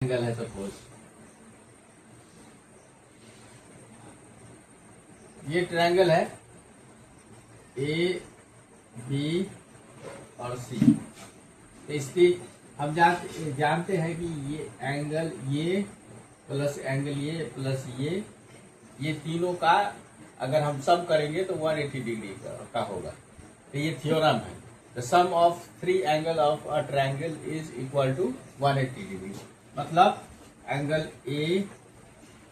Angle है suppose ये triangle है ए बी और सी। तो इसकी हम जानते हैं कि ये एंगल ये प्लस एंगल ये प्लस ये तीनों का अगर हम सम करेंगे तो 180 डिग्री का होगा। तो ये थ्योरम है। The sum of 3 angle of a triangle is equal to 180 degree. मतलब angle A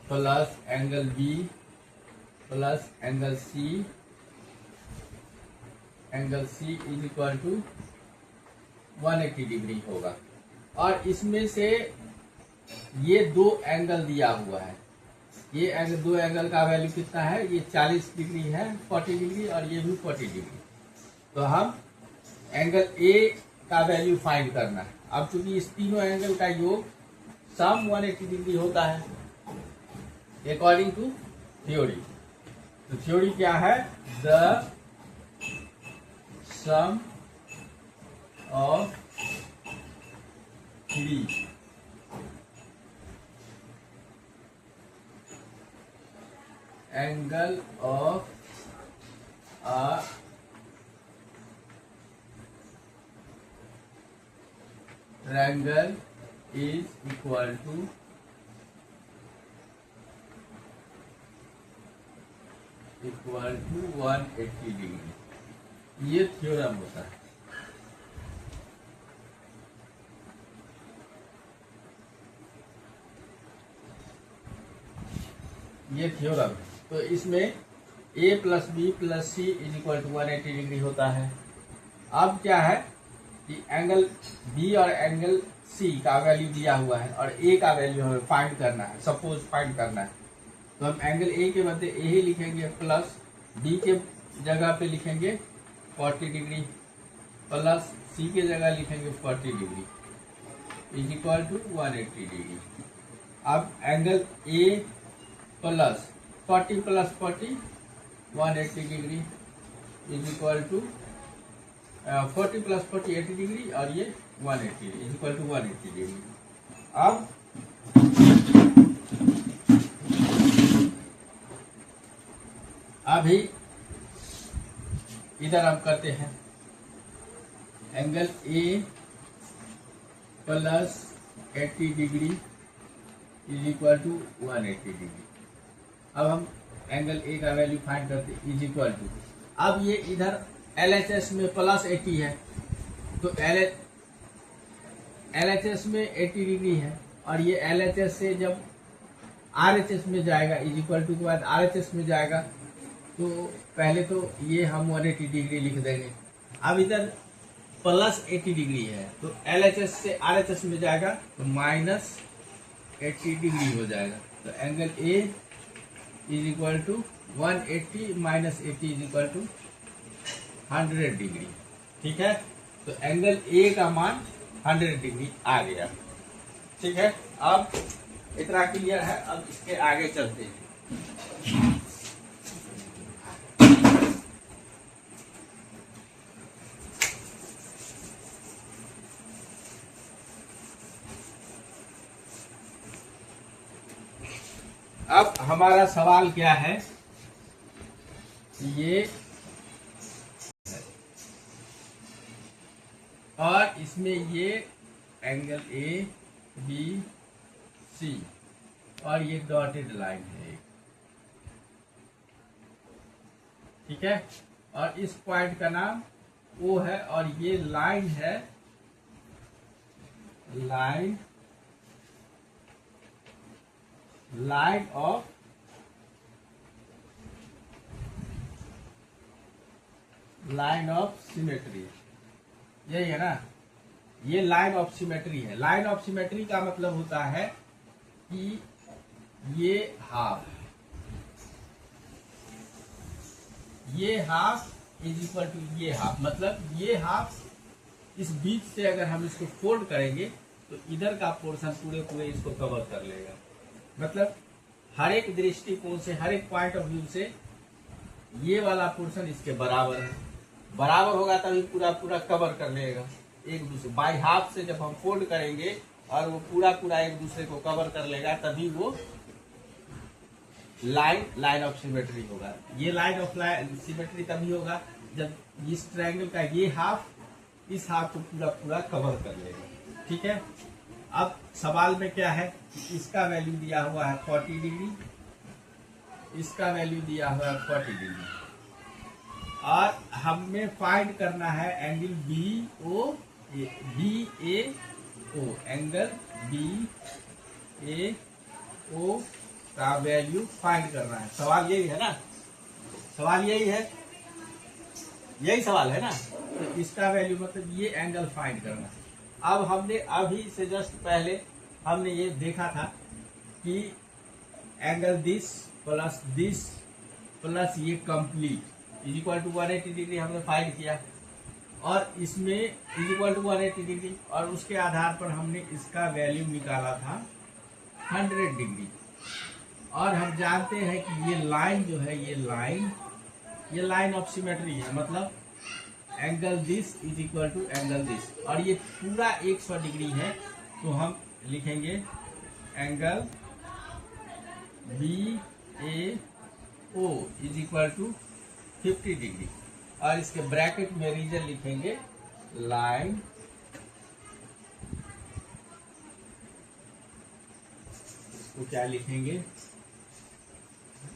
plus angle B plus angle C is equal to 180 degree होगा। और इसमें से ये दो एंगल दिया हुआ है, ये एंगल दो एंगल का वैल्यू कितना है, ये 40 डिग्री है 40 डिग्री और ये भी 40 डिग्री। तो हम एंगल ए का वैल्यू फाइंड करना है। अब चूंकि इस तीनों एंगल का योग सम 180 डिग्री होता है अकॉर्डिंग टू थ्योरी। तो थ्योरी क्या है, the sum of 3 angle of a triangle is equal to 180 degree. ये थ्योरम होता है। ये थ्योरम है। तो इसमें a plus b plus c is equal to 180 degree होता है। अब क्या है कि एंगल बी और एंगल सी का वैल्यू दिया हुआ है और a का वैल्यू हमें फाइंड करना है, सपोज फाइंड करना है। तो हम एंगल a के बदले a ही लिखेंगे, प्लस b के जगह पे लिखेंगे 40 डिग्री प्लस c के जगह लिखेंगे 40 degree is equal to 180 degree. अब angle a plus 40 plus 40 180 degree is equal to 40 plus 40 80 degree और ये 180 इज इक्वल टू 180 डिग्री। अब अभी इधर हम करते हैं angle A plus 80 degree is equal to 180 degree. अब हम एंगल ए का वैल्यू फाइंड करते हैं इज इक्वल टू, अब ये इधर LHS में प्लस 80 है तो LHS में 80 डिग्री है और ये LHS से जब RHS में जाएगा इज इक्वल टू के बाद RHS में जाएगा तो पहले तो ये हम 180 डिग्री लिख देंगे। अब इधर प्लस 80 डिग्री है तो LHS से RHS में जाएगा तो माइनस 80 डिग्री हो जाएगा। तो angle a is equal to 180 minus 80 is equal to 100 degree. ठीक है, तो एंगल ए का मान 100 डिग्री आ गया। ठीक है, अब इतना क्लियर है। अब इसके आगे चलते हैं। अब हमारा सवाल क्या है, ये और इसमें ये एंगल ए बी सी और ये डॉटेड लाइन है, ठीक है। और इस पॉइंट का नाम ओ है और ये लाइन है, लाइन ऑफ सिमेट्री, यही है ना, ये लाइन ऑफ सिमेट्री है। लाइन ऑफ सिमेट्री का मतलब होता है कि ये हाफ इज इक्वल टू ये हाफ, मतलब ये हाफ इस बीच से अगर हम इसको फोल्ड करेंगे तो इधर का पोर्शन पूरे इसको कवर कर लेगा। मतलब हर एक दृष्टिकोण से, हर एक पॉइंट ऑफ व्यू से ये वाला पोर्शन इसके बराबर है, बराबर होगा तभी पूरा कवर कर लेगा एक दूसरे। बाई हाफ से जब हम फोल्ड करेंगे और वो पूरा पूरा एक दूसरे को कवर कर लेगा, तभी वो लाइन ऑफ सिमेट्री होगा। ये लाइन ऑफ सिमेट्री तभी होगा जब इस ट्रायंगल का ये हाफ इस हाफ को पूरा पूरा कवर कर लेगा। ठीक है, अब सवाल में क्या है, इसका वैल्यू दिया हुआ है 40 डिग्री, इसका वैल्यू दिया हुआ है 40 डिग्री, और हमें फाइंड करना है angle b a O, angle b a ओ का वैल्यू फाइंड करना है। सवाल यही है ना, सवाल यही है, यही सवाल है ना। तो इसका वैल्यू मतलब ये एंगल फाइंड करना है। अब हमने अभी से जस्ट पहले हमने ये देखा था कि एंगल दिस प्लस ये complete is equal to 180 degree हमने फाइंड किया, और इसमें इज इक्वल टू 180 डिग्री, और उसके आधार पर हमने इसका वैल्यू निकाला था 100 डिग्री। और हम जानते हैं कि ये लाइन जो है, ये लाइन ऑफ सिमेट्री है, मतलब angle this is equal to angle this, और ये पूरा 100 डिग्री है। तो हम लिखेंगे angle b a o is equal to 50 degree, और इसके ब्रैकेट में रीजन लिखेंगे लाइन तो क्या लिखेंगे,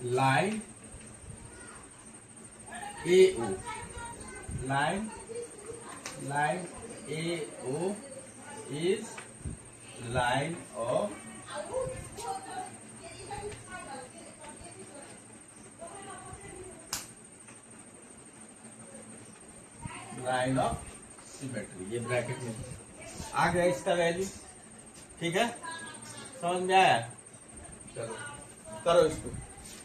line a o, line a o is line of symmetry. ये ब्रैकेट में आ गया इसका वैल्यू। ठीक है, समझ में आया? चलो करो इसको।